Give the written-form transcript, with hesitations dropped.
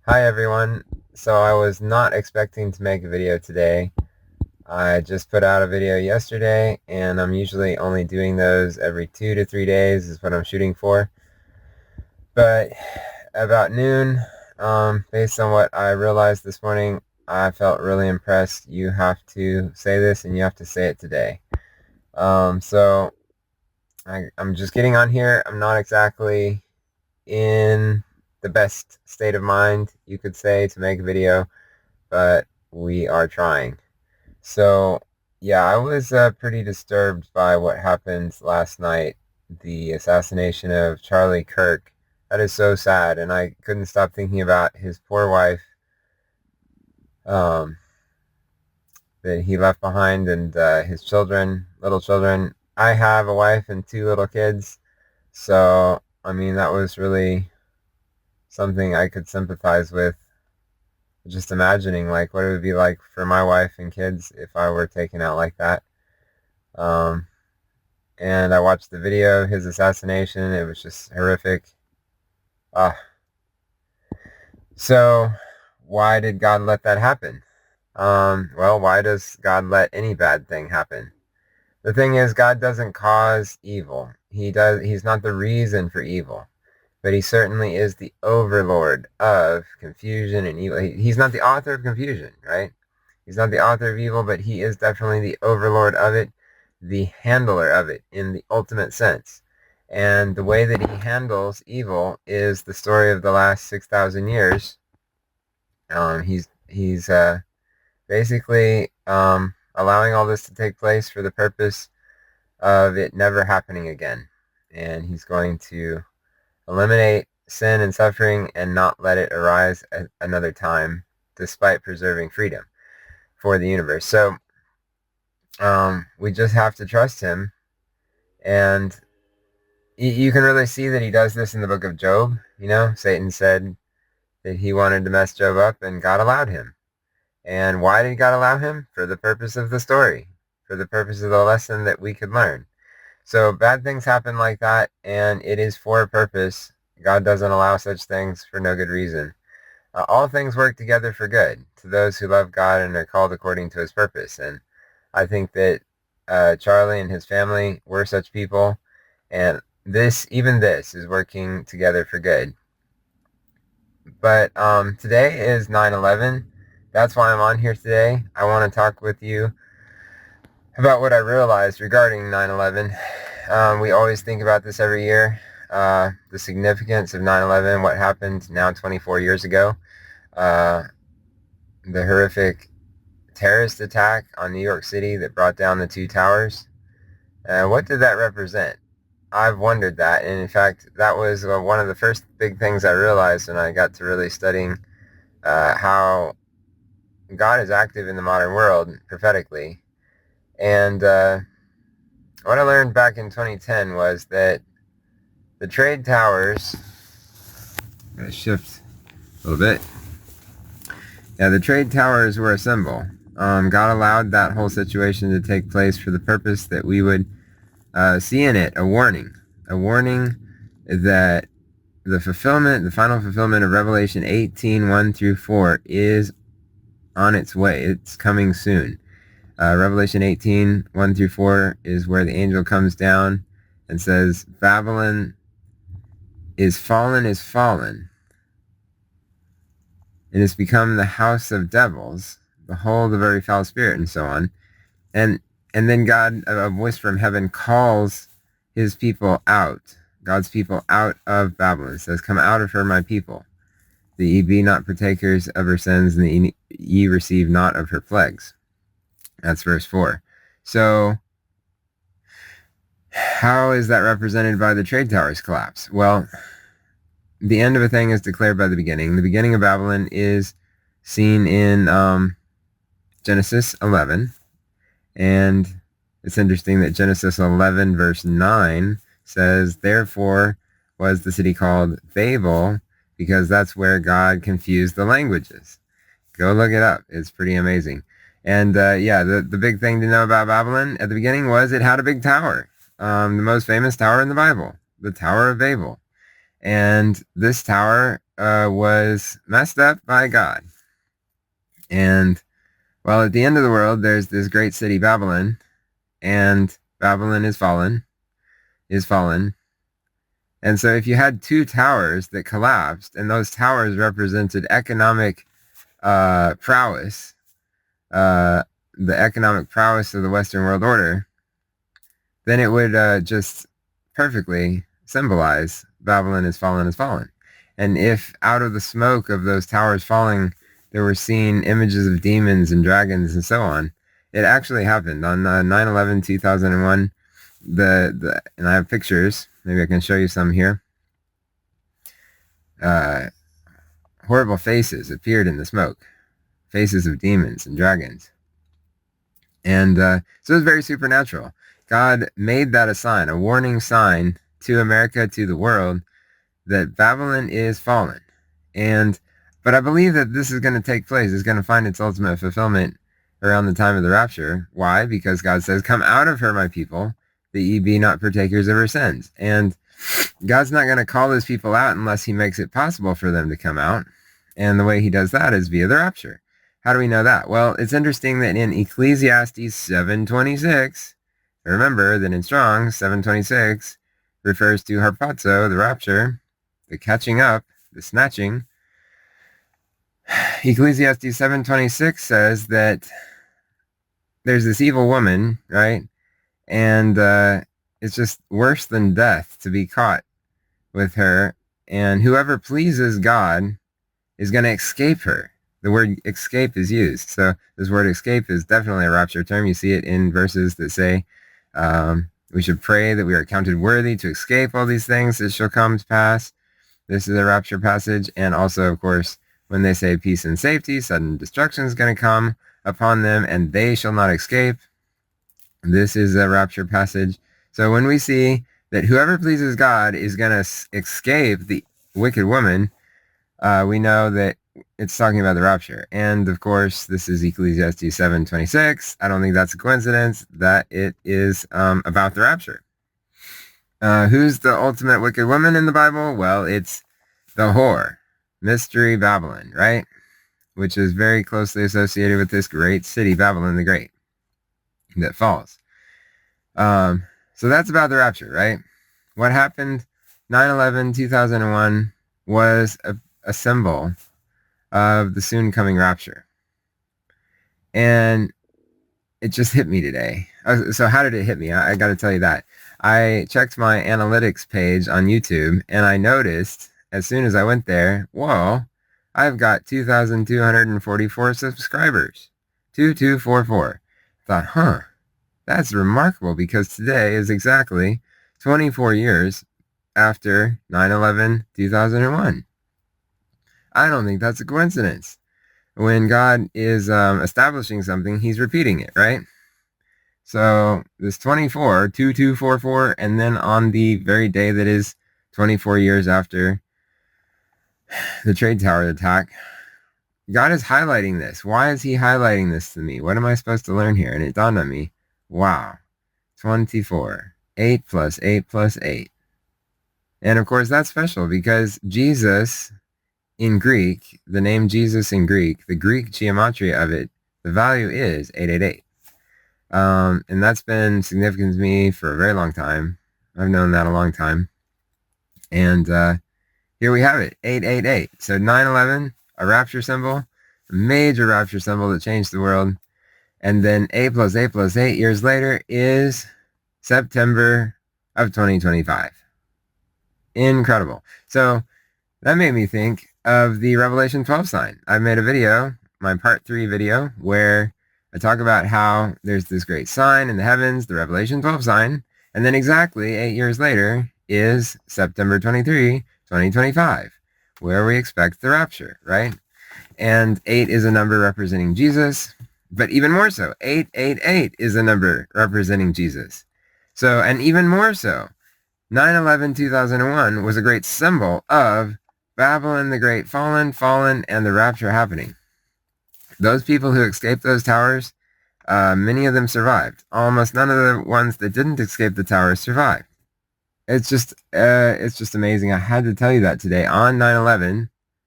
Hi everyone. So I was not expecting to make a video today. I just put out a video yesterday and I'm usually only doing those every 2 to 3 days is what I'm shooting for. But about noon, based on what I realized this morning, I felt really impressed. You have to say this and you have to say it today. So I'm just getting on here. I'm not exactly in the best state of mind, you could say, to make a video, but we are trying. So, yeah, I was pretty disturbed by what happened last night, the assassination of Charlie Kirk. That is so sad, and I couldn't stop thinking about his poor wife um, that he left behind and his children, little children. I have a wife and two little kids, so, I mean, that was really something I could sympathize with. Just imagining like what it would be like for my wife and kids if I were taken out like that. Um, and I watched the video of his assassination. It was just horrific. Uh, so why did God let that happen? Well, why does God let any bad thing happen? The thing is, God doesn't cause evil. He's not the reason for evil. But he certainly is the overlord of confusion and evil. He's not the author of confusion, right? He's not the author of evil, but he is definitely the overlord of it, the handler of it in the ultimate sense. And the way that he handles evil is the story of the last 6,000 years. He's basically allowing all this to take place for the purpose of it never happening again. And he's going to eliminate sin and suffering and not let it arise another time, despite preserving freedom for the universe. So we just have to trust him. And you can really see that he does this in the book of Job. You know, Satan said that he wanted to mess Job up, and God allowed him. And why did God allow him? For the purpose of the story, for the purpose of the lesson that we could learn. So bad things happen like that, and it is for a purpose. God doesn't allow such things for no good reason. All things work together for good to those who love God and are called according to his purpose. And I think that Charlie and his family were such people, and even this is working together for good. But today is 9/11. That's why I'm on here today. I want to talk with you about what I realized regarding 9/11. We always think about this every year, the significance of 9/11, what happened now 24 years ago, uh, the horrific terrorist attack on New York City that brought down the two towers. What did that represent? I've wondered that, and in fact, that was one of the first big things I realized when I got to really studying how God is active in the modern world prophetically. And what I learned back in 2010 was that the trade towers, I'm going to shift a little bit. Yeah, the trade towers were a symbol. God allowed that whole situation to take place for the purpose that we would see in it a warning that the final fulfillment of Revelation 18, 1 through 4 is on its way. It's coming soon. Revelation 18, 1 through 4 is where the angel comes down and says, Babylon is fallen, and has become the house of devils, behold, the very foul spirit, and so on. And then God, a voice from heaven, calls his people out, God's people out of Babylon. It says, come out of her, my people, that ye be not partakers of her sins, and that ye receive not of her plagues. That's verse 4. So, how is that represented by the trade towers collapse? Well, the end of a thing is declared by the beginning. The beginning of Babylon is seen in Genesis 11. And it's interesting that Genesis 11 verse 9 says, therefore was the city called Babel, because that's where God confused the languages. Go look it up. It's pretty amazing. And yeah, the big thing to know about Babylon at the beginning was it had a big tower. The most famous tower in the Bible, the Tower of Babel. And this tower was messed up by God. And, well, at the end of the world, there's this great city, Babylon, and Babylon is fallen. And so if you had two towers that collapsed, and those towers represented economic prowess, the economic prowess of the Western world order, then it would just perfectly symbolize Babylon is fallen. And if out of the smoke of those towers falling, there were seen images of demons and dragons and so on, it actually happened on 9/11/2001. And I have pictures. Maybe I can show you some here. Horrible faces appeared in the smoke, faces of demons and dragons. And so it was very supernatural. God made that a sign, a warning sign to America, to the world, that Babylon is fallen. But I believe that this is going to take place. It's going to find its ultimate fulfillment around the time of the rapture. Why? Because God says, "Come out of her, my people, that ye be not partakers of her sins." And God's not going to call those people out unless he makes it possible for them to come out. And the way he does that is via the rapture. How do we know that? Well, it's interesting that in Ecclesiastes 7:26, remember that in Strong's 7:26 refers to harpazo, the rapture, the catching up, the snatching. Ecclesiastes 7:26 says that there's this evil woman, right? And it's just worse than death to be caught with her. And whoever pleases God is going to escape her. The word escape is used. So this word escape is definitely a rapture term. You see it in verses that say we should pray that we are counted worthy to escape all these things that shall come to pass. This is a rapture passage. And also, of course, when they say peace and safety, sudden destruction is going to come upon them and they shall not escape. This is a rapture passage. So when we see that whoever pleases God is going to escape the wicked woman, we know that it's talking about the rapture. And of course, this is Ecclesiastes 7:26. I don't think that's a coincidence that it is about the rapture. Who's the ultimate wicked woman in the Bible? Well, it's the whore, Mystery Babylon, right? Which is very closely associated with this great city, Babylon the Great, that falls. So that's about the rapture, right? What happened 9/11/2001 was a symbol of the soon coming rapture. And it just hit me today. So how did it hit me? I got to tell you that. I checked my analytics page on YouTube and I noticed as soon as I went there, whoa, I've got 2,244 subscribers. 2244. Thought, that's remarkable because today is exactly 24 years after 9/11/2001. I don't think that's a coincidence. When God is establishing something, he's repeating it, right? So this 2244, and then on the very day that is 24 years after the Trade Tower attack, God is highlighting this. Why is he highlighting this to me? What am I supposed to learn here? And it dawned on me, wow, 24, 8 plus 8 plus 8. And of course, that's special because Jesus in Greek, the name Jesus in Greek, the Greek gematria of it, the value is 888. And that's been significant to me for a very long time. I've known that a long time. And here we have it, 888. So 9/11, a rapture symbol, a major rapture symbol that changed the world. And then 8 plus 8 plus 8 years later is September of 2025. Incredible. So that made me think of the Revelation 12 sign. I made a video, my part 3 video, where I talk about how there's this great sign in the heavens, the Revelation 12 sign, and then exactly 8 years later is September 23, 2025, where we expect the rapture, right? And 8 is a number representing Jesus, but even more so, 888 is a number representing Jesus. So, and even more so, 9/11/2001 was a great symbol of Babylon the Great fallen, and the rapture happening. Those people who escaped those towers, many of them survived. Almost none of the ones that didn't escape the towers survived. It's just amazing. I had to tell you that today on 9/11